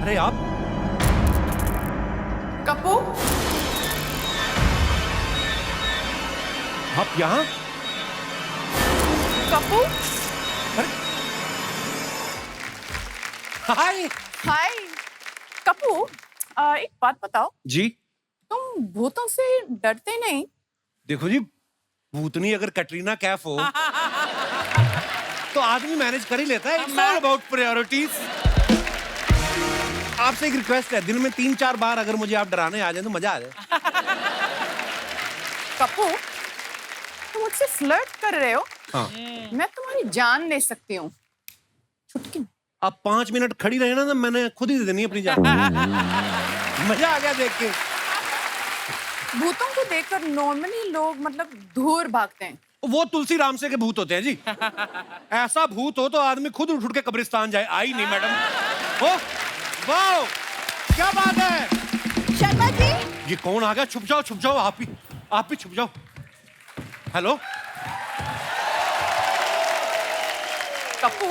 अरे आप कप्पू, आप यहाँ? कप्पू, हाय। हाय। कप्पू, एक बात बताओ, जी तुम भूतों से डरते नहीं? देखो जी, भूतनी अगर कटरीना कैफ हो तो आदमी मैनेज कर ही लेता है। It's all about priorities. आपसे एक रिक्वेस्ट है, दिन में 3-4 बार अगर मुझे आप डराने आ जाए तो मजा आ जाए। कप्पू, तुम मुझसे फ्लर्ट कर रहे हो? हाँ। मैं तुम्हारी जान ले सकती हूँ, छुटकी। आप 5 मिनट खड़ी रहे ना तो मैंने खुद ही दे देनी अपनी जान। मजा आ गया देख के। भूतों को देखकर नॉर्मली लोग मतलब दूर भागते हैं। वो तुलसी राम से के भूत होते हैं जी। ऐसा भूत हो तो आदमी खुद उठ के कब्रिस्तान जाए। आई नहीं मैडम। ओ वाओ, क्या बात है। शर्मा जी, ये कौन आ गया? छुप जाओ आप भी छुप जाओ। हेलो कप्पू,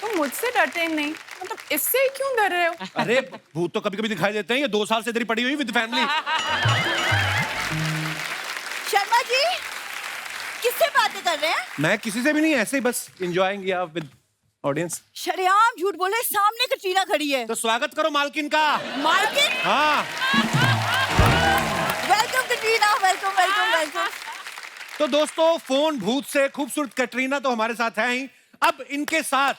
तुम मुझसे डरते नहीं, मतलब इससे क्यों डर रहे हो? अरे भूत तो कभी कभी दिखाई देते हैं। ये 2 साल से इधर ही पड़ी हुई विद फैमिली। शर्मा जी, किससे बातें कर रहे हैं? मैं किसी से भी नहीं, ऐसे ही बस एंजॉयिंग या विद ऑडियंस। शरेआम झूठ बोले, सामने कटरीना खड़ी है। तो स्वागत करो मालकिन का। मालकिन, हाँ welcome Katrina, welcome welcome welcome. तो दोस्तों, फोन भूत से खूबसूरत कटरीना तो हमारे साथ है ही। अब इनके साथ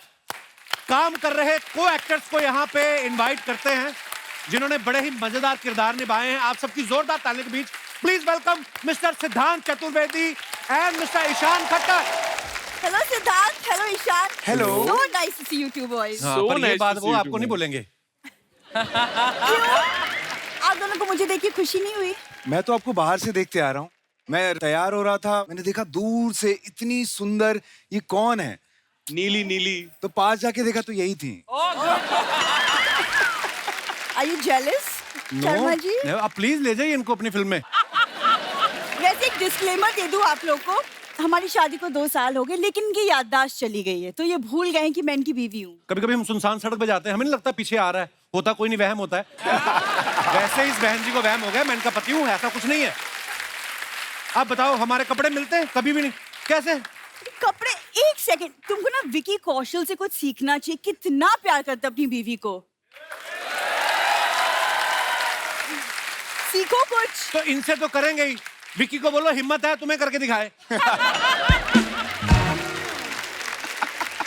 काम कर रहे को एक्टर्स को यहाँ पे इनवाइट करते हैं, जिन्होंने बड़े ही मजेदार किरदार निभाए हैं। आप सबकी जोरदार ताली के बीच please welcome mister Siddhant Chaturvedi and mister Ishaan Khattar. Hello Siddhant, hello Ishaan. Hello. So nice to see you two boys. हाँ, So पर ये nice बात to वो see you आपको too, नहीं man. बोलेंगे। क्यों? आप दोनों को मुझे देख के खुशी नहीं हुई? मैं तो आपको बाहर से देखते आ रहा हूँ। मैं तैयार हो रहा था, मैंने देखा दूर से इतनी सुंदर, ये कौन है? नीली नीली। तो पास जाके देखा तो यही थी। Are you jealous? Sharma ji, No, आप प्लीज ले जाइए इनको अपनी फिल्म में। वैसे एक डिस्क्लेमर दे दूं आप लोग को, हमारी शादी को 2 साल हो गए, लेकिन इनकी याददाश्त चली गई है, तो ये भूल गए हैं कि मैं इनकी बीवी हूँ। कभी कभी हम सुनसान सड़क पे जाते हैं, हमें नहीं लगता पीछे आ रहा है, होता कोई नहीं, वहम होता है। वैसे इस बहन जी को वहम हो गया, मैं इनका पति हूँ, ऐसा कुछ नहीं है। आप बताओ, हमारे कपड़े मिलते हैं? कभी भी नहीं। कैसे? कपड़े, एक सेकंड, तुमको ना विकी कौशल से कुछ सीखना चाहिए। कितना प्यार करता अपनी बीवी को, सीखो कुछ। तो इनसे तो करेंगे ही। विकी को बोलो हिम्मत है तुम्हें करके दिखाए।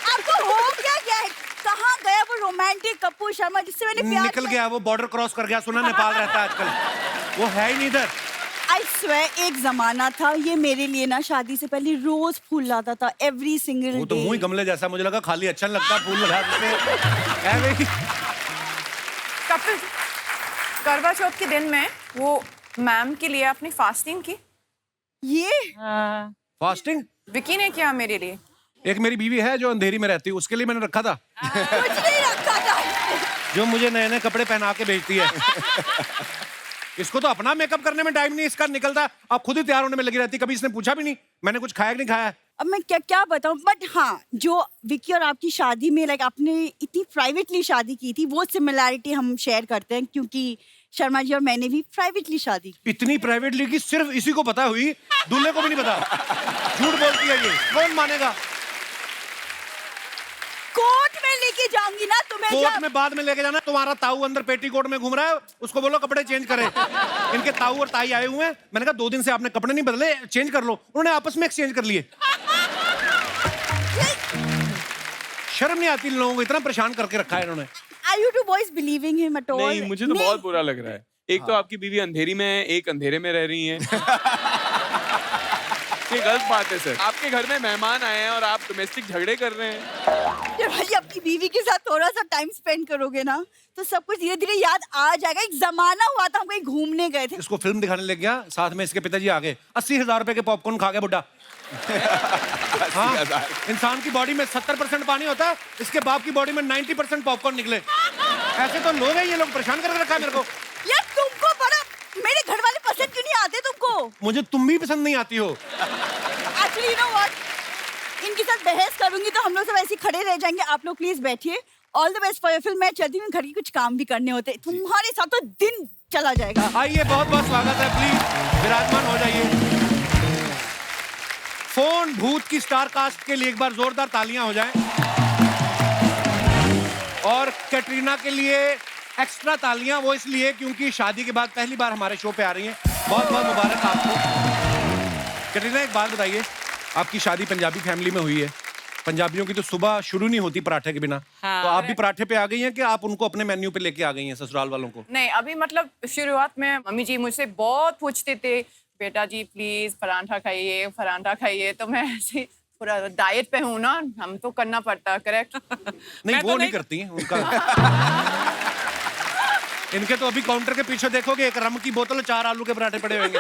आपको हो क्या गया है? कहाँ गया वो रोमांटिक कपूर शर्मा जिससे मैंने प्यार निकल गया, वो बॉर्डर क्रॉस कर गया। सुना नेपाल रहता है आजकल, वो है ही नहीं इधर। आई स्वेयर, एक जमाना था ये मेरे लिए ना शादी से पहले रोज फूल लाता था, एवरी सिंगल वो तो डे। मुंह ही गमले जैसा, मुझे लगा खाली अच्छा नहीं लगता फूल लगा देते। है भाई। कपिल, करवा चौथ के दिन में वो मैम के लिए अपनी फास्टिंग की। ये फास्टिंग विकी ने किया मेरे लिए। एक मेरी बीवी है जो अंधेरी में रहती है, उसके लिए मैंने रखा था, कुछ नहीं रखा था। जो मुझे नए नए कपड़े पहना के भेजती है। इसको तो अपना मेकअप करने में टाइम नहीं इसका निकलता। अब खुद ही तैयार होने में लगी रहती, कभी इसने पूछा भी नहीं मैंने कुछ खाया कि नहीं खाया। अब मैं क्या क्या बताऊं, बट हाँ, जो विकी और आपकी शादी में लाइक आपने इतनी प्राइवेटली शादी की थी, वो सिमिलैरिटी हम शेयर करते हैं, क्योंकि शर्मा जी और मैंने भी प्राइवेटली शादी की। इतनी प्राइवेटली कि सिर्फ इसी को पता हुई, दूल्हे को भी नहीं पता। झूठ बोलती है ये, कौन मानेगा? कोर्ट में लेके जाऊंगी ना तुम्हें। कोर्ट में बाद में लेके जाना। तुम्हारा ताऊ अंदर पेटीकोट में घूम रहा है, उसको बोलो कपड़े चेंज करे। इनके ताऊ और ताई आए हुए हैं, मैंने कहा 2 दिन से आपने कपड़े नहीं बदले, चेंज कर लो। उन्होंने आपस में एक्सचेंज कर लिए। शर्म नहीं आती इन लोगों को, इतना परेशान करके रखा है इन्होंने। Are you two boys believing him at all? नहीं, मुझे तो बहुत बुरा लग रहा है। एक तो आपकी बीवी अंधेरी में है, एक अंधेरे में रह रही है। ये गलत बात है सर। आपके घर में मेहमान आए हैं और आप डोमेस्टिक झगड़े कर रहे हैं। जब भाई अपनी बीवी के साथ थोड़ा सा टाइम स्पेंड करोगे ना, तो सब कुछ धीरे धीरे याद आ जाएगा। एक जमाना हुआ था, हम कहीं घूमने गए थे। इसको फिल्म दिखाने लग गया, साथ में इसके पिताजी आ गए। 80,000 रुपए के पॉपकॉर्न खा गया बुड्ढा। हाँ, इंसान की बॉडी में 70% पानी होता है, इसके बाप की बॉडी में 90% पॉपकॉर्न निकले। ऐसे तो लोग हैं ये लोग, परेशान करके रखा है मेरे को। यार तुमको बड़ा, मेरे घर वाले पसंद क्यों नहीं आते तुमको? मुझे तुम भी पसंद नहीं आती हो। Actually, you know what? इनके साथ बहस करूंगी तो हम लोग सब ऐसे खड़े रह जाएंगे। आप लोग प्लीज बैठिए all the best for your film. मैं चलती हूँ, घर के कुछ काम भी करने होते हैं, तुम्हारे साथ तो दिन चला जाएगा। आइए, बहुत बहुत स्वागत है, प्लीज विराजमान हो जाइए। फोन भूत की स्टार कास्ट के लिए एक बार जोरदार तालियां हो जाएं। और कैटरीना के लिए एक्स्ट्रा तालियां, वो इसलिए क्योंकि शादी के बाद पहली बार हमारे शो पे आ रही हैं। बहुत बहुत मुबारक आपको। कैटरीना, एक बात बताइए, आपकी शादी पंजाबी फैमिली में हुई है। पंजाबियों की तो सुबह शुरू नहीं होती पराठे के बिना। हाँ, तो आप भी पराठे पे आ गई हैं कि आप उनको अपने मेन्यू पे लेके आ गई हैं ससुराल वालों को? नहीं, अभी मतलब शुरुआत में मम्मी जी मुझसे बहुत पूछते थे, बेटा जी प्लीज पराठा खाइए, तो मैं ऐसे पूरा डाइट पे हूँ ना, हम तो करना पड़ता है, करेक्ट? नहीं, वो नहीं करती हैं उनका। इनके तो अभी काउंटर के पीछे देखोगे, एक रम की बोतल, 4 आलू के पराठे पड़े होंगे।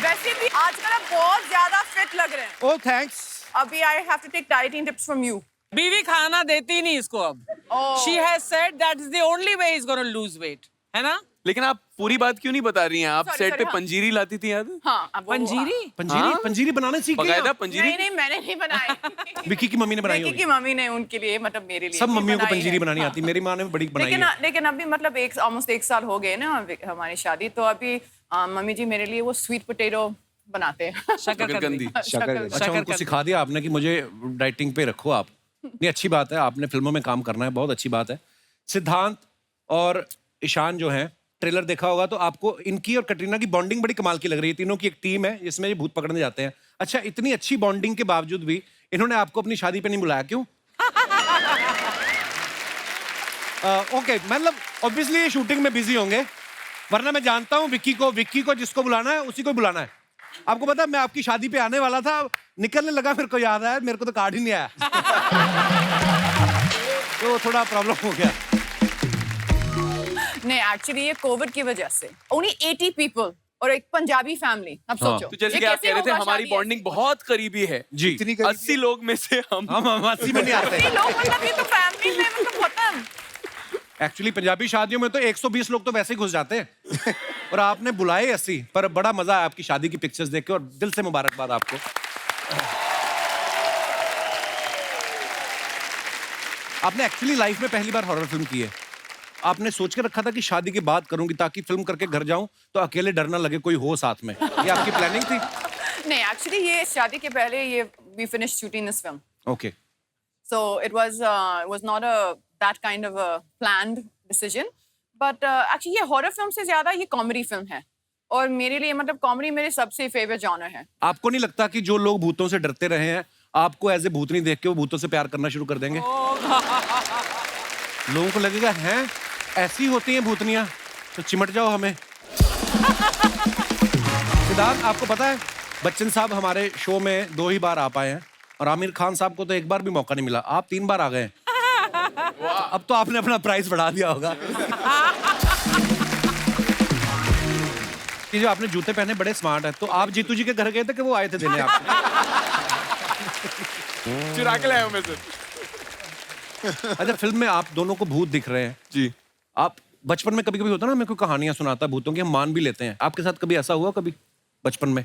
वैसे भी आजकल आप बहुत ज्यादा फिट लग रहे हैं। Oh thanks. अभी I have to take dieting tips from you. बीवी खाना देती नहीं इसको अब। She has said that is the only way he's going to lose weight, है ना? लेकिन आप पूरी बात क्यों नहीं बता रही हैं? आप Sorry, सेट पे हाँ। पंजीरी लाती थी, याद है? हाँ, अब वो- पंजीरी? पंजीरी बनाने सीख गए बकायदा आप? पंजीरी? नहीं, मैंने नहीं बनाई। विक्की की मम्मी ने बनाई विक्की होगी। की मम्मी ने उनके लिए, मतलब मेरे लिए सब भी मम्मियों को बनाई पंजीरी है। बनानी आती, मेरी माँ ने भी बड़ी बनाई है। लेकिन अभी मतलब ऑलमोस्ट 1 साल हो गए ना हमारी शादी, तो अभी मम्मी जी मेरे लिए वो स्वीट पोटैटो बनाते हैं। शकरकंदी। अच्छा, उनको सिखा दिया आपने कि मुझे डाइटिंग पे रखो आप। नहीं, अच्छी बात है, आपने फिल्मों में काम करना है, बहुत अच्छी बात है। सिद्धांत और ईशान जो हैं, ट्रेलर देखा होगा तो आपको इनकी और कटरीना की बॉन्डिंग बड़ी कमाल की लग रही है। तीनों की एक टीम है जिसमें ये भूत पकड़ने जाते हैं। अच्छा, इतनी अच्छी बॉन्डिंग के बावजूद भी इन्होंने आपको अपनी शादी पे नहीं बुलाया, क्यों? ओके, मतलब ऑब्वियसली ये शूटिंग में बिजी होंगे, वरना मैं जानता हूँ विक्की को जिसको बुलाना है उसी को बुलाना है। आपको पता है, मैं आपकी शादी पे आने वाला था, निकलने लगा, मेरे को याद आया मेरे को तो कार्ड ही नहीं आया। तो थोड़ा प्रॉब्लम हो गया। नहीं, एक्चुअली ये कोविड की वजह से ओनली 80 पीपल और एक पंजाबी फैमिली। अब सोचो, तो जैसे ये कि आप कैसे कह रहे थे, होगा हमारी शादी बॉन्डिंग ऐसे? बहुत करीबी है जी। इतनी करीबी 80 लोग में से हम हम 80 में नहीं आते। ये लोग मतलब ये तो फैमिली में मतलब होता है। एक्चुअली पंजाबी शादियों में तो 120 लोग तो वैसे ही घुस जाते हैं और आपने बुलाए 80। पर बड़ा मजा आया आपकी शादी की पिक्चर्स देख के और दिल से मुबारकबाद आपको। आपने एक्चुअली लाइफ में पहली बार हॉरर फिल्म की है। आपने सोच के रखा था कि शादी के बाद करूंगी ताकि फिल्म करके घर जाऊं तो अकेले डर ना लगे, कोई हो साथ में। ये आपकी प्लानिंग थी? नहीं, एक्चुअली ये शादी के पहले ये we finished shooting this film, okay. so it was not that kind of a planned decision, but actually ये हॉरर फिल्म से ज्यादा ये कॉमेडी फिल्म है और मेरे लिए मतलब कॉमेडी मेरे सबसे फेवरेट जॉनर है। आपको नहीं लगता कि जो लोग भूतों से डरते रहे हैं, आपको एज ए भूतनी देख के वो भूतों से प्यार करना शुरू कर देंगे? लोगों को लगेगा हैं ऐसी होती हैं भूतनियां, तो चिमट जाओ हमें। सिद्धार्थ, आपको पता है बच्चन साहब हमारे शो में 2 ही बार आ पाए हैं और आमिर खान साहब को तो 1 बार भी मौका नहीं मिला। आप 3 बार आ गए हैं। अब तो आपने अपना प्राइस बढ़ा दिया होगा। कि जो आपने जूते पहने बड़े स्मार्ट है, तो आप जीतू जी के घर गए थे कि वो आए थे देने आपको? चुरा के लाया हूं मैं सर। अच्छा, फिल्म में आप दोनों को भूत दिख रहे हैं जी। आप बचपन में कभी-कभी होता ना, मैं कोई कहानियां सुनाता भूतों की, हम मान भी लेते हैं। आपके साथ कभी ऐसा हुआ कभी बचपन में?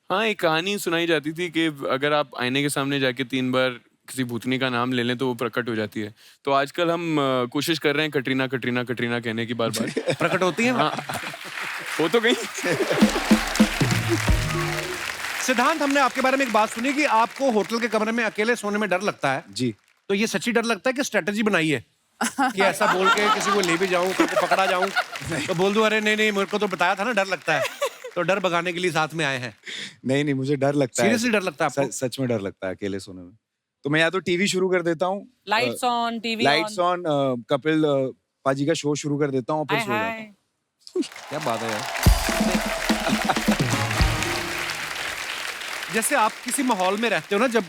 हाँ, एक कहानी सुनाई जाती थी कि अगर आप आईने के सामने जाके 3 बार किसी भूतनी का नाम ले लें तो वो प्रकट हो जाती है। तो आजकल हम कोशिश कर रहे हैं कटरीना कटरीना कटरीना कहने की बार-बार। प्रकट होती हैं? हाँ, हो तो गई। सिद्धांत, हमने आपके बारे में एक बात सुनी कि आपको होटल के कमरे में अकेले सोने में डर लगता है। जी। तो ये सच्ची डर लगता है कि स्ट्रेटजी बनाई है कि ऐसा बोल के किसी को ले भी जाऊं, कल को पकड़ा जाऊं तो बोल दूं अरे नहीं मेरे को तो बताया था ना डर लगता है, तो डर भगाने के लिए साथ में आए हैं? नहीं, मुझे डर लगता है। सीरियसली डर लगता है आपको? सच में डर लगता है अकेले सोने में। तो मैं या तो टीवी शुरू कर देता हूँ, lights on, TV lights on, Kapil पाजी का शो शुरू कर देता हूँ और फिर सो जाता हूँ। क्या बात है यार। जैसे आप किसी माहौल में रहते हो ना, जब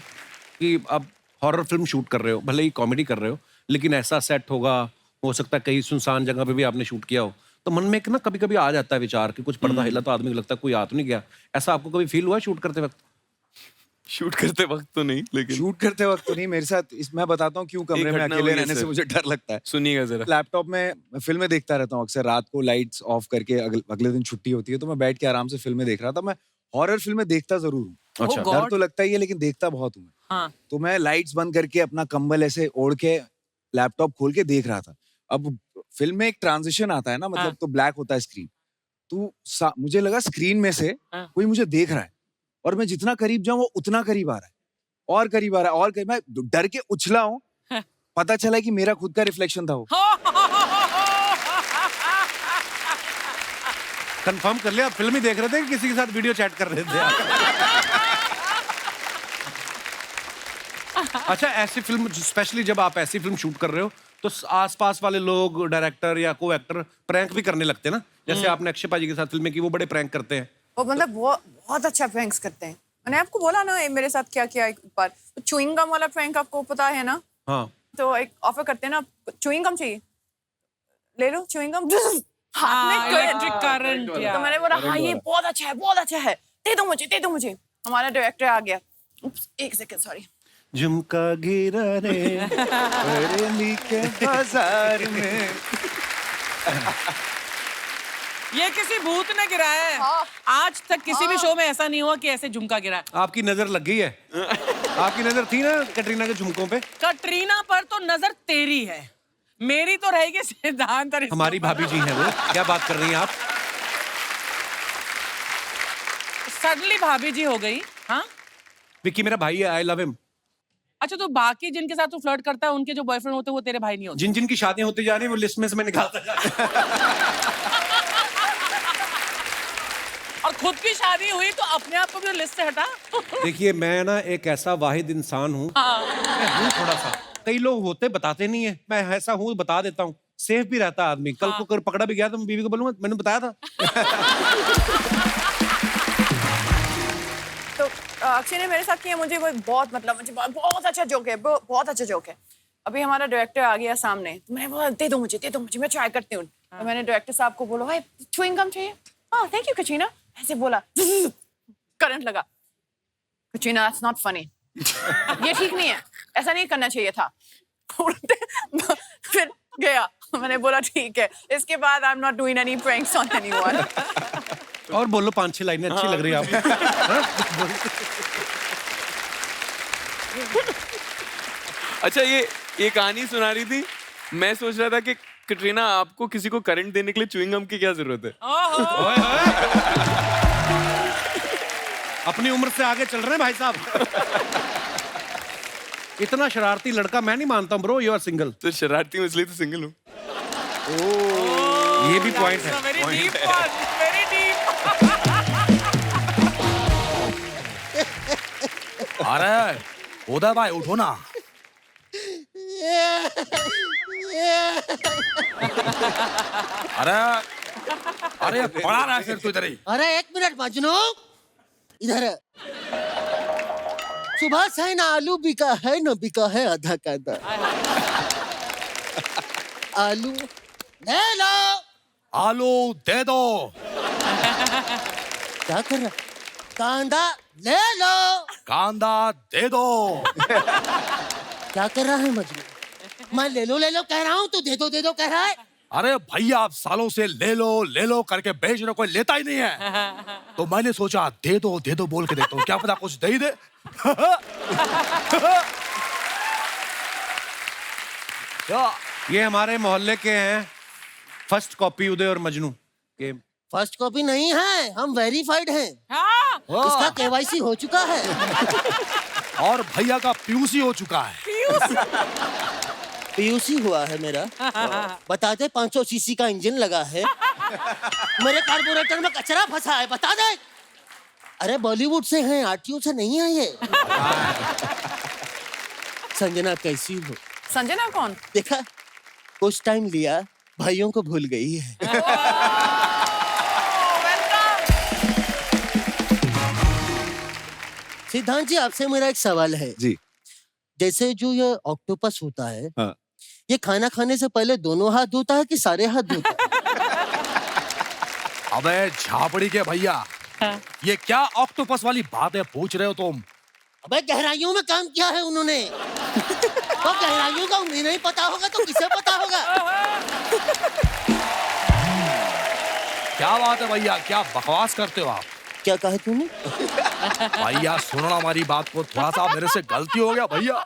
कि आप हॉरर फिल्म शूट कर रहे हो, भले ही कॉमेडी कर रहे हो, लेकिन ऐसा सेट होगा, हो सकता है कहीं सुनसान जगह पे भी आपने शूट किया हो, तो मन में एक ना कभी कभी आ जाता है विचार कि कुछ पर्दा हिला तो आदमी को लगता है कोई आ तो नहीं गया। ऐसा आपको कभी फील हुआ शूट करते वक्त? शूट करते वक्त तो नहीं, लेकिन शूट करते वक्त तो नहीं। मेरे साथ मैं बताता हूँ क्यों कमरे में घटना अकेले हुई है रहने से सर। मुझे डर लगता है। सुनिएगा जरा। लैपटॉप में फिल्में देखता रहता हूँ अक्सर, रात को लाइट्स ऑफ करके। अगले दिन छुट्टी होती है तो मैं बैठ के आराम से फिल्में देख रहा था। मैं हॉरर फिल्में देखता जरूर हूँ। अच्छा। Oh God. डर तो लगता ही है लेकिन देखता बहुत हूँ। हाँ तो मैं लाइट्स बंद करके अपना कंबल ऐसे ओढ़ के लैपटॉप खोल के देख रहा था। अब फिल्म में एक ट्रांजिशन आता है ना, मतलब हाँ। तो ब्लैक होता है स्क्रीन, तो मुझे लगा स्क्रीन में से हाँ। कोई मुझे देख रहा है और मैं जितना करीब जाऊं वो उतना करीब आ रहा है और करीब आ रहा है और करीब। मैं डर के उछला हूं, पता चला कि मेरा खुद का रिफ्लेक्शन था वो। कंफर्म कर लिया, फिल्म ही देख रहे थे कि किसी के साथ वीडियो चैट कर रहे थे आप? अच्छा, ऐसी फिल्म स्पेशली जब आप ऐसी फिल्म शूट कर रहे हो तो आसपास वाले लोग, डायरेक्टर या को एक्टर प्रैंक भी करने लगते हैं ना, जैसे आपने अक्षय पाजी के साथ फिल्में की, वो बड़े प्रैंक करते हैं। वो मतलब बहुत अच्छा प्रैंक्स करते हैं। मैंने आपको बोला ना मेरे साथ क्या किया एक बार, च्युइंग गम वाला प्रैंक आपको पता है ना? हाँ, तो एक ऑफर करते हैं ना, च्युइंग गम चाहिए, ले लो च्युइंग गम, हाथ में इलेक्ट्रिक करंट। तो मैंने बोला हाँ ये बहुत अच्छा है, दे दो मुझे। हमारा डायरेक्टर आ गया, एक सेकंड सॉरी, झुमका गिरा रे बरेली के बाजार में। ये किसी भूत ने गिराया है। हाँ। आज तक किसी भी शो में ऐसा नहीं हुआ कि ऐसे झुमका गिरा है। आपकी नजर लग गई है। आपकी नजर थी ना कैटरीना के झुमकों पे। कटरीना पर तो नजर तेरी है, मेरी तो रहेगी सिद्धांत। हमारी भाभी जी हैं वो, क्या बात कर रही हैं आप? सडनली भाभी जी हो गई। हाँ विक्की मेरा भाई है, आई लव हिम। अच्छा, तो बाकी जिनके साथ तू फ्लर्ट करता है उनके जो बॉयफ्रेंड होते हैं वो तेरे भाई नहीं होते? जिन जिन की शादियां होती जा रही है वो लिस्ट में से मैं निकालता जा रहा हूं। और खुद की शादी हुई तो अपने आप को भी लिस्ट से हटा। देखिए मैं ना एक ऐसा वाहिद इंसान हूँ, मैं हूँ थोड़ा सा, कई लोग होते बताते नहीं है, मैं ऐसा हूँ बता देता हूँ, सेफ भी रहता आदमी। कल को अगर पकड़ा भी गया तो मैं बीवी को बोलूंगा मैंने बताया था। तो अक्षय ने मेरे साथ किया, मुझे वो बहुत मतलब मुझे बहुत अच्छा जोक है, बहुत अच्छा जोक है। अभी हमारा डायरेक्टर आ गया सामने, तो मैं बोला दे दो मुझे, मैं ट्राई करती हूँ। तो मैंने डायरेक्टर साहब को बोला च्युइंग गम चाहिए? हाँ थैंक यू कटरीना, ऐसे बोला, करंट लगा। कटरीना दैट्स नॉट फनी, ये ठीक नहीं है, ऐसा नहीं करना चाहिए था। फिर गया, मैंने बोला ठीक है, इसके बाद I am not doing any pranks on anyone. और बोलो 5-6 लाइनें अच्छी लग रही है आपको। अच्छा, ये कहानी सुना रही थी, मैं सोच रहा था कि कटरीना आपको किसी को करंट देने के लिए च्युइंग गम की क्या जरूरत है? अपनी उम्र से आगे चल रहे हैं भाई साहब। इतना शरारती लड़का मैं नहीं मानता ब्रो, यू आर सिंगल। तो शरारती हूँ इसलिए तो सिंगल हूँ। ये भी पॉइंट है। Very deep one, very deep. अरे उदय भाई उठो ना। अरे पड़ा रहा फिर तू इधर ही। अरे एक मिनट मजनू, इधर सुबह से ना आलू बिका है न बिका है आधा का आधा। आलू ले लो। आलू दे दो। क्या कर रहा? कांदा ले लो। कांदा दे दो। क्या कर रहा है मजनू? मैं ले लो कह रहा हूँ, तू दे दो कह रहा है। अरे भैया आप सालों से ले लो करके बेच रहे, कोई लेता ही नहीं है। तो मैंने सोचा दे दो बोल के देता हूँ, क्या पता कुछ दे ही दे। ये हमारे मोहल्ले के हैं, फर्स्ट कॉपी उदय और मजनू के। फर्स्ट कॉपी नहीं है, हम वेरीफाइड हैं। हाँ, इसका केवाईसी हो चुका है और भैया का पीयूसी हो चुका है। पीयूसी हुआ है मेरा। बता दे 500 सीसी का इंजन लगा है। मेरे कार्बोरेटर में कचरा फंसा है, बता दे। अरे बॉलीवुड से हैं, आरटीओ से नहीं है ये। संजना कैसी हो? संजना कौन? देखा, कुछ टाइम लिया, भाइयों को भूल गई है। सिद्धांत जी, आपसे मेरा एक सवाल है जी। जैसे जो ये ऑक्टोपस होता है, हाँ। ये खाना खाने से पहले दोनों हाथ धोता है कि सारे हाथ धोता है? अबे झापड़ी के भैया, ये क्या ऑक्टोपस वाली बातें पूछ रहे हो तुम? अबे गहराइयों में काम किया है उन्होंने। तो गहराइयों का उन्हें नहीं पता होगा तो किसे पता होगा? क्या बात है भैया, क्या बकवास करते हो आप? क्या कहा तूने? भैया सुनो ना हमारी बात को, थोड़ा सा मेरे से गलती हो गया भैया,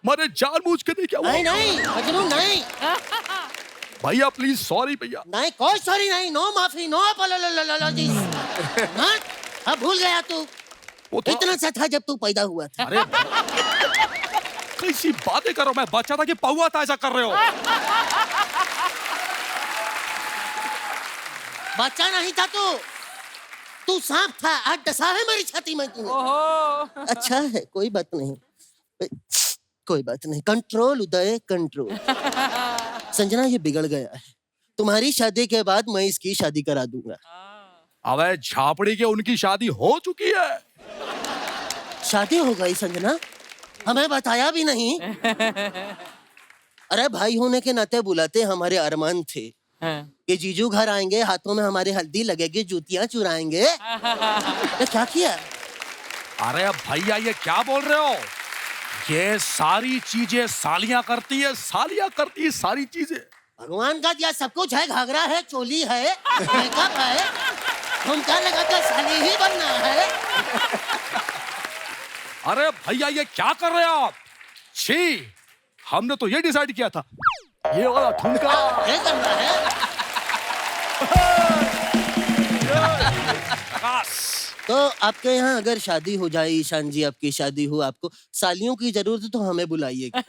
मैंने जानबूझ के नहीं किया। नहीं नहीं मजनू नहीं, भैया प्लीज सॉरी भैया। नहीं कोई सॉरी नहीं, नो माफी, नो अपॉलॉजीज। अब भूल गया तू, वो तो इतना सा था जब तू पैदा हुआ था। अरे कैसी बातें कर रहे हो, मैं बच्चा था कि पौआ था, ऐसा कर रहे हो? बच्चा नहीं था तू सांप था, आज डसा है मेरी छाती में तू। अच्छा है, कोई बात नहीं, कोई बात नहीं। कंट्रोल उदय, कंट्रोल। संजना ये बिगड़ गया है, तुम्हारी शादी के बाद मैं इसकी शादी करा दूंगा। अबे झापड़ी के उनकी शादी हो चुकी है। शादी हो गई संजना, हमें बताया भी नहीं। अरे भाई होने के नाते बुलाते हमारे अरमान थे कि जीजू घर आएंगे, हाथों में हमारे हल्दी लगेगी, जूतियां चुराएंगे। तो क्या किया? अरे भैया ये क्या बोल रहे हो? ये सारी चीजें सालियां करती है, सालियां करती है सारी चीजें। भगवान का दिया सब कुछ है, घाघरा है, चोली है, मेकअप है, झुमका लगाकर साली ही बनना है। अरे भैया ये क्या कर रहे हो आप? छी, हमने तो ये डिसाइड किया था, ये वाला ठुमका ये करना है। तो आपके यहाँ अगर शादी हो जाए, ईशान जी आपकी शादी हो, आपको सालियों की जरूरत है तो हमें बुलाइएगा।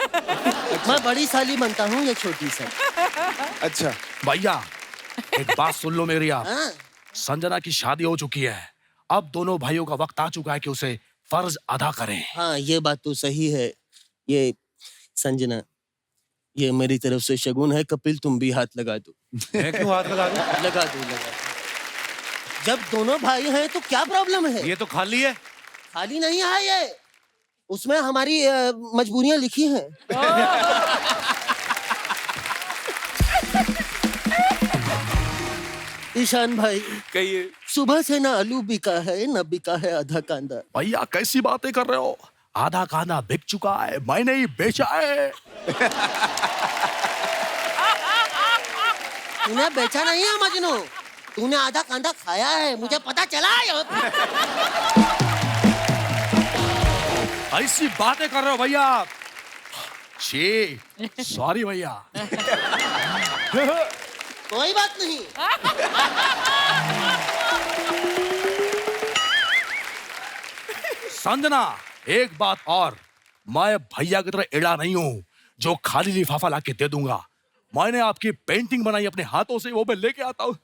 मैं बड़ी साली बनता हूँ, ये छोटी सा। अच्छा भैया एक बात सुन लो मेरी आप। हाँ, संजना की शादी हो चुकी है, अब दोनों भाइयों का वक्त आ चुका है कि उसे फर्ज अदा करें। हाँ ये बात तो सही है। ये संजना, ये मेरी तरफ से शगुन है। कपिल तुम भी हाथ लगा दो। मैं क्यों हाथ लगा दूं? लगा दो, लगा दो। जब दोनों भाई हैं तो क्या प्रॉब्लम है? ये तो खाली है। खाली नहीं है ये, उसमें हमारी मजबूरियां लिखी हैं। ईशान भाई कहिए। सुबह से ना आलू बिका है, ना बिका है आधा कांदा। भैया कैसी बातें कर रहे हो? आधा कांदा बिक चुका है, मैंने ही बेचा है। तूने बेचा नहीं है मजनू, तूने आधा कांदा खाया है, मुझे पता चला है। ऐसी बातें कर रहे हो भैया आप? छी, सॉरी भैया। कोई बात नहीं। संजना एक बात और, मैं भैया की तरह एड़ा नहीं हूँ जो खाली लिफाफा लाके दे दूंगा। मैंने आपकी पेंटिंग बनाई अपने हाथों से, वो मैं लेके आता हूँ।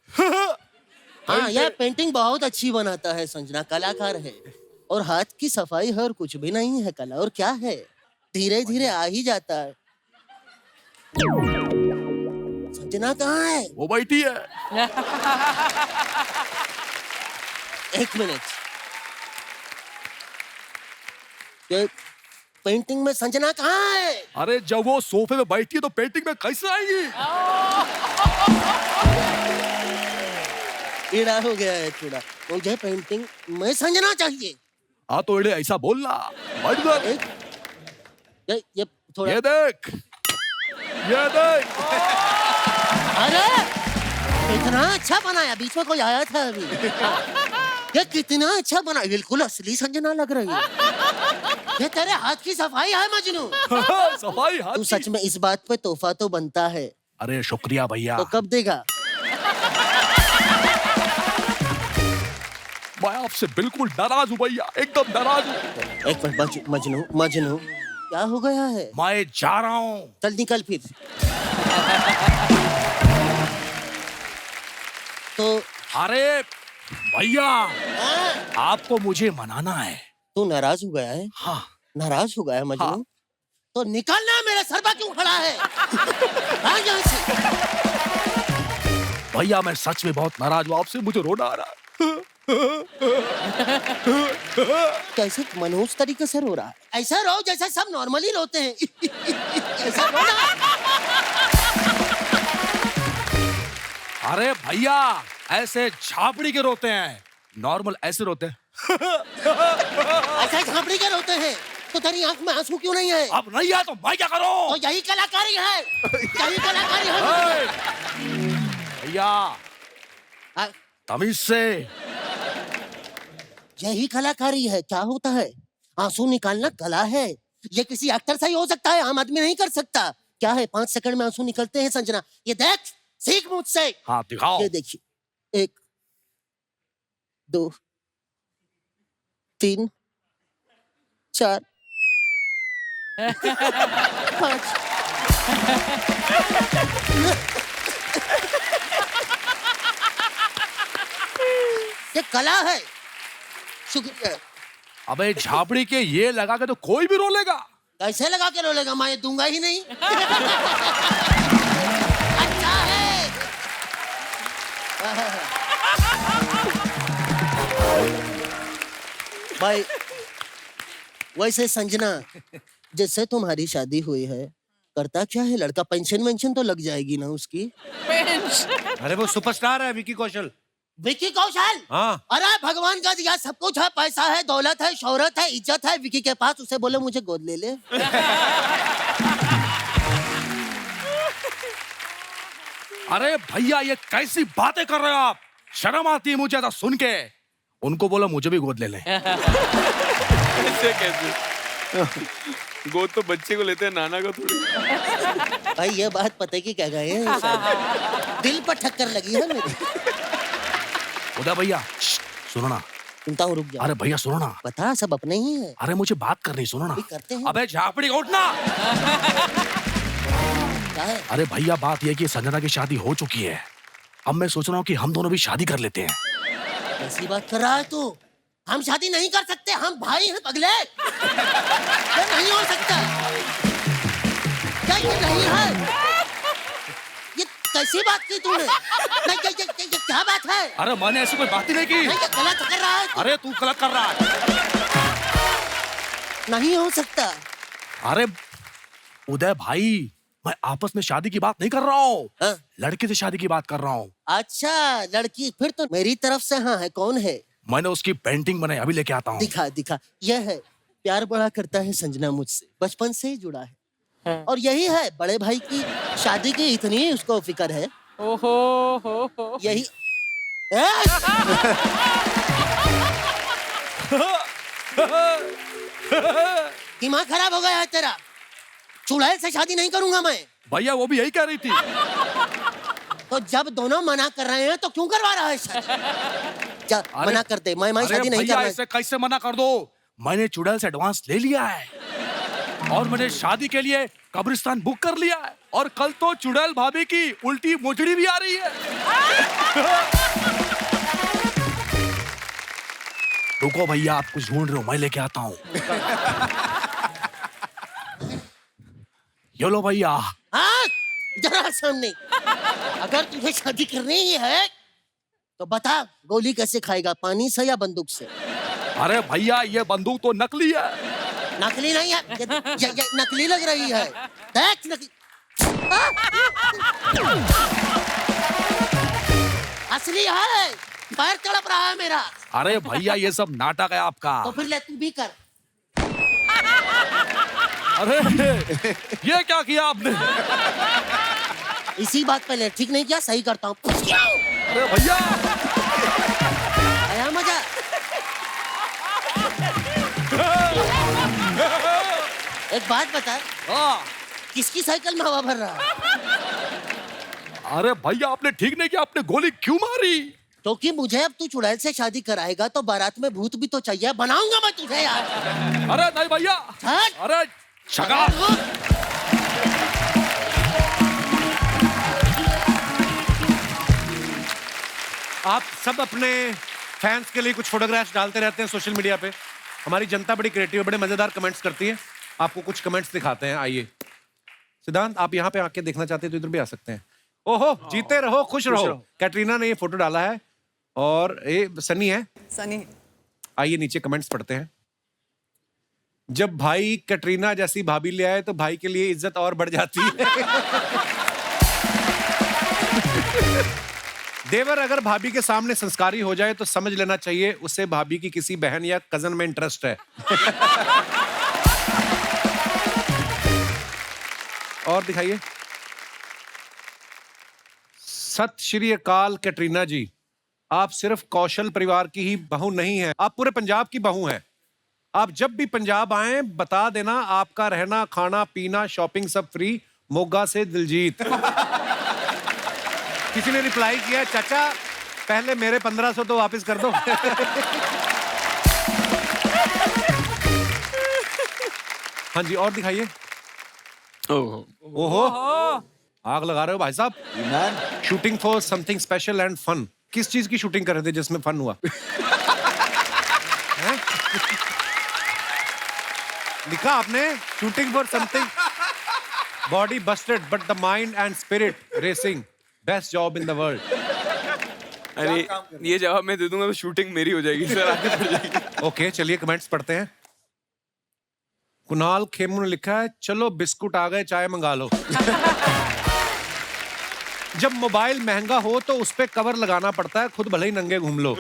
हाँ यह पेंटिंग बहुत अच्छी बनाता है संजना, कलाकार है। और हाथ की सफाई है और कुछ भी नहीं है कला, और क्या है, धीरे धीरे आ ही जाता है। संजना कहाँ है? वो बैठी है। एक मिनट, ये पेंटिंग में संजना कहाँ है? अरे जब वो सोफे में बैठी है तो पेंटिंग में कैसे आएगी? ईड़ा हो गया है थोड़ा, मुझे पेंटिंग में संजना चाहिए। हाँ तो एड़े ऐसा बोलना। बैठ जा। ये थोड़ा, ये देख, ये देख। अरे इतना अच्छा बनाया, बीच में कोई आया था अभी। ये कितना अच्छा बना, बिल्कुल असली संजना लग रही है। ये तेरे हाथ की सफाई है मजनू। सफाई हाथ तू की। सच में इस बात पे तोहफा तो बनता है। अरे शुक्रिया भैया। तो कब देगा? मैं आपसे बिल्कुल नाराज हूँ भैया, एकदम नाराज हूँ। एक मिनट मजनू, मजनू क्या हो गया है? मैं जा रहा हूँ। चल निकल फिर। तो अरे भैया हाँ? आपको मुझे मनाना है। तू नाराज हो गया है? हाँ नाराज हो गया है मजनू? हाँ। तो निकलना, मेरे सर पर क्यों खड़ा है? भाग यहाँ से। भैया मैं सच में बहुत नाराज हूँ आपसे, मुझे रोना आ रहा है। कैसे मनहूस तरीके से रो रहा है? ऐसा रो जैसे सब नॉर्मली रोते हैं। ऐसा रो ना। अरे भैया ऐसे झापड़ी के रोते हैं, नॉर्मल ऐसे रोते हैं। ऐसा झापड़ी के रोते हैं, तो तेरी आंख में आंसू क्यों नहीं है? अब नहीं है तो मैं क्या करूं? तो यही कलाकारी है, यही कलाकारी है। भैया तमीज से। यही कलाकारी है। क्या होता है? आंसू निकालना कला है। ये किसी एक्टर से ही हो सकता है, आम आदमी नहीं कर सकता। क्या है, 5 सेकंड में आंसू निकलते हैं संजना। ये देख, सीख मुझसे। हाँ दिखाओ। ये देखिए, 1 2 3 4 5। ये कला है। शुक्रिया। अबे झापड़ी के ये लगा के तो कोई भी रोलेगा। कैसे लगा के रोलेगा? मैं ये दूंगा ही नहीं। अच्छा है। भाई, वैसे संजना, जिससे तुम्हारी शादी हुई है, करता क्या है लड़का? पेंशन वेंशन तो लग जाएगी ना उसकी? अरे वो सुपरस्टार है विकी कौशल। विकी कौशल? हाँ। अरे भगवान का दिया सब कुछ है, पैसा है, दौलत है, शोहरत है, इज्जत है विकी के पास। उसे बोले मुझे गोद ले ले। अरे भैया ये कैसी बातें कर रहे हो आप? शर्म आती है मुझे ऐसा सुन के। उनको बोलो मुझे भी गोद ले लें। ऐसे कैसे? गोद तो बच्चे को लेते हैं, नाना को थोड़ी। भाई ये बात पता की क्या गए हैं? दिल पर ठक्कर लगी है मेरी। उदय भैया सुनो ना। सुनता हूँ, रुक जा। अरे भैया सुनो ना। पता सब अपने ही है। अरे मुझे बात करनी, सुनो ना। भी करते हैं। अबे झापड़ी उठना। क्या है? अरे भैया बात यह कि संजना की शादी हो चुकी है। अब मैं सोच रहा हूँ कि हम दोनों भी शादी कर लेते हैं। कैसी बात कर रहा है तू? हम शादी नहीं कर सकते, हम भाई हैं पगले। ये नहीं हो सकता। क्या ये नहीं है? ये कैसी बात की तूने? नहीं, ये क्या बात है? अरे मैंने ऐसी कोई बात ही नहीं की। नहीं, ये गलत कर रहा है तू। अरे तू गलत कर रहा है। नहीं हो सकता। अरे उदय भाई, मैं आपस में शादी की बात नहीं कर रहा हूँ। हाँ? लड़के से शादी की बात कर रहा हूँ। अच्छा, लड़की फिर तो मेरी तरफ से हाँ है। कौन है? मैंने उसकी पेंटिंग बनाई, अभी लेके आता हूँ। दिखा दिखा। यह है, प्यार बड़ा करता है संजना मुझसे, बचपन से ही जुड़ा है। और यही है, बड़े भाई की शादी की इतनी उसको फिक्र है। ओहो हो। यही दिमाग खराब हो गया है तेरा। चुड़ैल से शादी नहीं करूंगा मैं। भैया वो भी यही कह रही थी। तो जब दोनों मना कर रहे हैं तो क्यों करवा रहा है शादी? जा मना कर दे। मैं अरे शादी नहीं भैया कर ऐसे कैसे मना कर दो? मैंने चुड़ैल से एडवांस ले लिया है और मैंने शादी के लिए कब्रिस्तान बुक कर लिया है। और कल तो चुड़ैल भाभी की उल्टी मोजड़ी भी आ रही है। रुको भैया, आप कुछ ढूंढ रहे हो, मैं लेके आता हूँ। ये लो भैया। हाँ, जरा सामने। अगर तुझे शादी करनी ही है तो बता, गोली कैसे खाएगा, पानी से या बंदूक से? अरे भैया ये बंदूक तो नकली है। नकली नहीं है, ये नकली लग रही है। देख नकली। असली है। पैर तड़प रहा है मेरा। अरे भैया ये सब नाटक है आपका। तो फिर ले तू भी कर। अरे ये क्या किया आपने? इसी बात पे ले, ठीक नहीं किया, सही करता हूँ। अरे भैया आया मजा? एक बात बता, हाँ। किसकी साइकिल में हवा भर रहा है? अरे भैया आपने ठीक नहीं किया, आपने गोली क्यों मारी? क्योंकि मुझे अब तू चुड़ैल से शादी कराएगा तो बारात में भूत भी तो चाहिए। बनाऊंगा मैं तुझे यार। अरे नहीं भैया। हट। अरे शगा। आप सब अपने फैंस के लिए कुछ फोटोग्राफ्स डालते रहते हैं सोशल मीडिया पे। हमारी जनता बड़ी क्रिएटिव है, बड़े मजेदार कमेंट्स करती है। आपको कुछ कमेंट्स दिखाते हैं, आइए। सिद्धांत, आप यहाँ पे आके देखना चाहते हैं तो इधर भी आ सकते हैं। ओहो, जीते रहो, खुश रहो। कैटरीना ने ये फोटो डाला है और ये सनी है। सनी। आइए नीचे कमेंट्स पढ़ते हैं। जब भाई कैटरीना जैसी भाभी ले आए तो भाई के लिए इज्जत और बढ़ जाती है। देवर अगर भाभी के सामने संस्कारी हो जाए तो समझ लेना चाहिए उसे भाभी की किसी बहन या कजन में इंटरेस्ट है। और दिखाइए। सत श्री अकाल कैटरीना जी, आप सिर्फ कौशल परिवार की ही बहू नहीं है, आप पूरे पंजाब की बहू हैं। आप जब भी पंजाब आए बता देना, आपका रहना खाना पीना शॉपिंग सब फ्री, मोगा से दिलजीत। किसी ने रिप्लाई किया, चाचा पहले मेरे 1500 तो वापस कर दो। हाँ जी, और दिखाइए। ओहो, आग लगा रहे हो भाई साहब। Shooting for something special and fun. किस चीज की शूटिंग कर रहे थे जिसमें फन हुआ? हैं? लिखा आपने shooting for something, body Busted but the mind and spirit racing, best job in the world. अरे ये जवाब मैं दे दूंगा तो शूटिंग मेरी हो जाएगी सर, आगे बढ़ जाएगी। ओके, चलिए कमेंट्स पढ़ते हैं। कुणाल खेमू ने लिखा है, चलो बिस्कुट आ गए चाय मंगा लो। जब मोबाइल महंगा हो तो उस पे कवर लगाना पड़ता है, खुद भले ही नंगे घूम लो।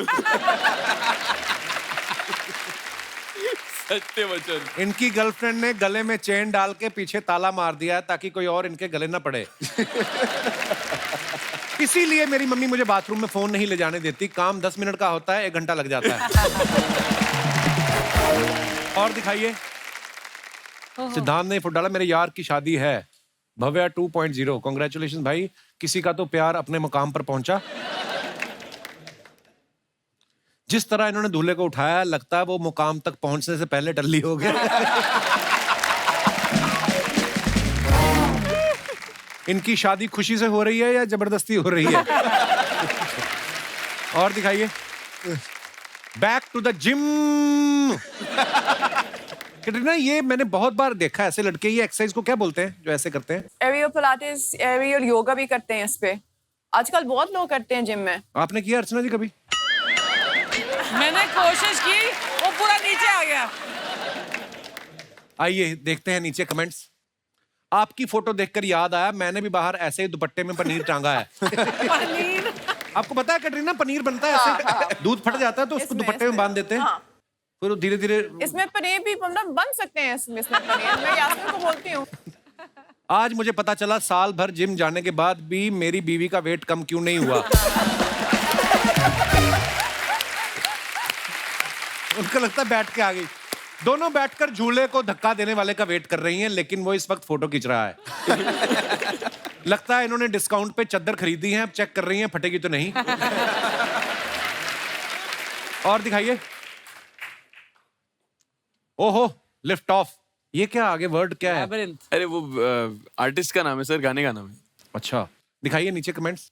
सत्य वचन। इनकी गर्लफ्रेंड ने गले में चेन डाल के पीछे ताला मार दिया है ताकि कोई और इनके गले ना पड़े। इसीलिए मेरी मम्मी मुझे बाथरूम में फोन नहीं ले जाने देती। काम 10 मिनट का होता है, 1 घंटा लग जाता है। और दिखाइए। सिद्धांत ने फुट डाला, मेरे यार की शादी है, भव्या 2.0। कांग्रेचुलेशन भाई, किसी का तो प्यार अपने मुकाम पर पहुंचा। जिस तरह इन्होंने दूल्हे को उठाया, लगता है वो मुकाम तक पहुंचने से पहले टल्ली हो गया। इनकी शादी खुशी से हो रही है या जबरदस्ती हो रही है? और दिखाइए। Back to the gym. Katrina, ये मैंने बहुत बार देखा है ऐसे लड़के, ये एक्सरसाइज को क्या बोलते हैं जो ऐसे करते हैं? एरियल पिलाटेस, एरियल योगा भी करते हैं इस पे। आजकल बहुत लोग करते हैं जिम में। आपने किया अर्चना जी कभी? मैंने कोशिश की, वो पूरा नीचे आ गया। आइए देखते हैं नीचे कमेंट्स। आपकी फोटो देखकर याद आया, मैंने भी बाहर ऐसे ही दुपट्टे में पनीर टांगा है। पनीर। आपको पता है कैटरीना, पनीर बनता है ऐसे, दूध फट जाता है तो उसको दुपट्टे में बांध देते हैं, फिर धीरे धीरे। इसमें पनीर भी मतलब बन सकते हैं। इसमें पनीर मैं यास्मीन को बोलती हूँ। आज मुझे पता चला साल भर जिम जाने के बाद भी मेरी बीवी का वेट कम क्यों नहीं हुआ। उनको लगता है बैठ के आ गई। दोनों बैठकर झूले को धक्का देने वाले का वेट कर रही हैं, लेकिन वो इस वक्त फोटो खींच रहा है। लगता है इन्होंने डिस्काउंट पे चादर खरीदी है, अब चेक कर रही हैं फटेगी तो नहीं। और दिखाइए। ओहो, लिफ्ट ऑफ। ये क्या आगे वर्ड क्या है? अरे वो आर्टिस्ट का नाम है सर, गाने का नाम है। अच्छा, दिखाइए नीचे कमेंट्स।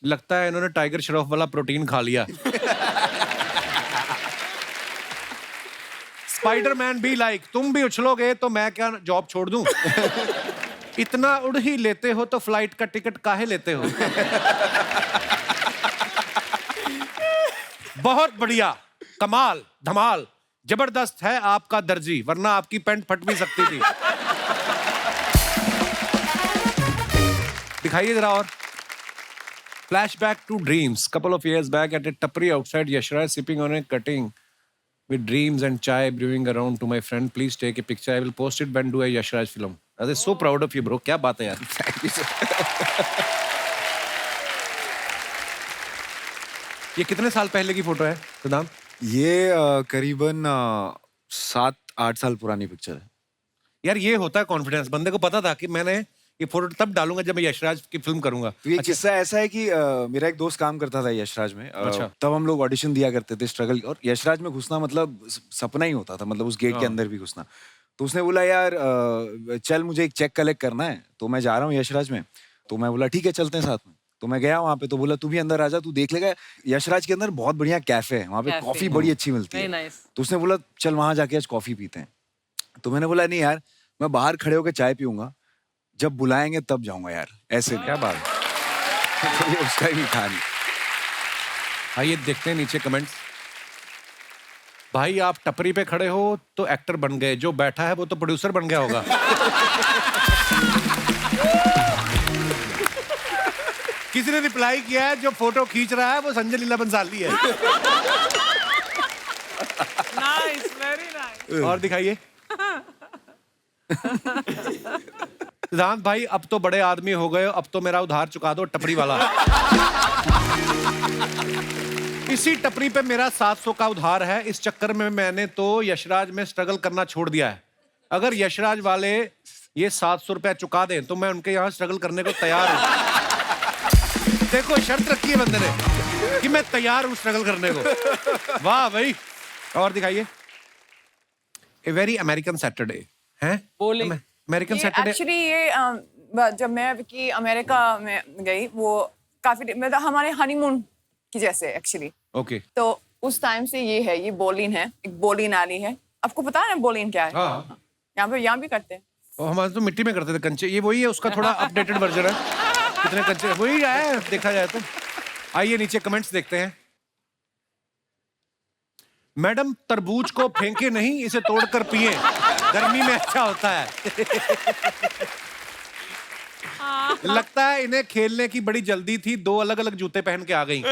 लगता है इन्होंने टाइगर श्रॉफ वाला प्रोटीन खा लिया। स्पाइडरमैन भी लाइक, तुम भी उछलोगे तो मैं क्या जॉब छोड़ दूं? इतना उड़ ही लेते हो तो फ्लाइट का टिकट काहे लेते हो? बहुत बढ़िया, कमाल, धमाल, जबरदस्त है आपका दर्जी, वरना आपकी पैंट फट भी सकती थी। दिखाइए जरा और। Flashback to dreams. Couple of years back at a tapri outside Yashraj, sipping on a cutting with dreams and chai brewing around to my friend. Please take a picture. I will post it when do a Yashraj film. I was so proud of you, bro. क्या बात है यार? Thank you, sir. ये कितने साल पहले की photo है सिद्धांत? ये करीबन 7-8 साल पुरानी पिक्चर है। यार ये होता है कॉन्फिडेंस, बंदे को पता था कि मैंने ये फोटो तब डालूंगा जब मैं यशराज की फिल्म करूंगा। तो ये किस्सा ऐसा है कि मेरा एक दोस्त काम करता था यशराज में। अच्छा। तब हम लोग ऑडिशन दिया करते थे, स्ट्रगल, और यशराज में घुसना मतलब सपना ही होता था, मतलब उस गेट के अंदर भी घुसना। तो उसने बोला यार चल मुझे एक चेक कलेक्ट करना है, तो मैं जा रहा हूँ यशराज में। तो मैं बोला ठीक है चलते हैं साथ में। तो मैं गया वहाँ पे, तो बोला तू भी अंदर आ जा, तू देख लेगा यशराज के अंदर बहुत बढ़िया कैफे है, वहाँ पे कॉफी बड़ी अच्छी मिलती है। तो उसने बोला चल वहाँ जाके आज कॉफी पीते हैं। तो मैंने बोला नहीं यार, मैं बाहर खड़े होकर चाय पीऊंगा, जब बुलाएंगे तब जाऊंगा यार, ऐसे। क्या बात है। ये उसका ही कहानी। आइए देखते हैं नीचे कमेंट्स। भाई आप टपरी पे खड़े हो तो एक्टर बन गए, जो बैठा है वो तो प्रोड्यूसर बन गया होगा। किसी ने रिप्लाई किया है, जो फोटो खींच रहा है वो संजय लीला बंसाली है। Nice, very nice. और दिखाइए। सिद्धांत भाई अब तो बड़े आदमी हो गए, अब तो मेरा उधार चुका दो टपरी वाला। इसी टपरी पे मेरा 700 का उधार है। इस चक्कर में मैंने तो यशराज में स्ट्रगल करना छोड़ दिया है। अगर यशराज वाले ये 700 रुपया चुका दें तो मैं उनके यहाँ स्ट्रगल करने को तैयार हूँ। देखो शर्त रखी है बंदे ने कि मैं तैयार हूँ स्ट्रगल करने को। वाह भाई। और दिखाइए। ए वेरी अमेरिकन सैटरडे है। Bowling. American Saturday. एक्चुअली ये जब मैं विकी अमेरिका में गई वो काफी मतलब हमारे हनीमून की जैसे एक्चुअली। ओके। तो उस टाइम से ये है, ये बोलिन है, एक बोलिन आली है। आपको पता है ना बोलिन क्या है? हाँ। यहाँ भी करते हैं। और हमारे तो मिट्टी में करते थे कंचे। ये वही है, उसका थोड़ा अपडेटेड वर्जन है। कितने कंचे वही है देखा जाए तो। आइए नीचे कमेंट्स देखते हैं। मैडम तरबूज को फेंके नहीं, इसे तोड़कर पिए, गर्मी में अच्छा होता है। लगता है इन्हें खेलने की बड़ी जल्दी थी, 2 अलग अलग जूते पहन के आ गई।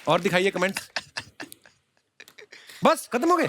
और दिखाइए कमेंट्स। बस खत्म हो गए।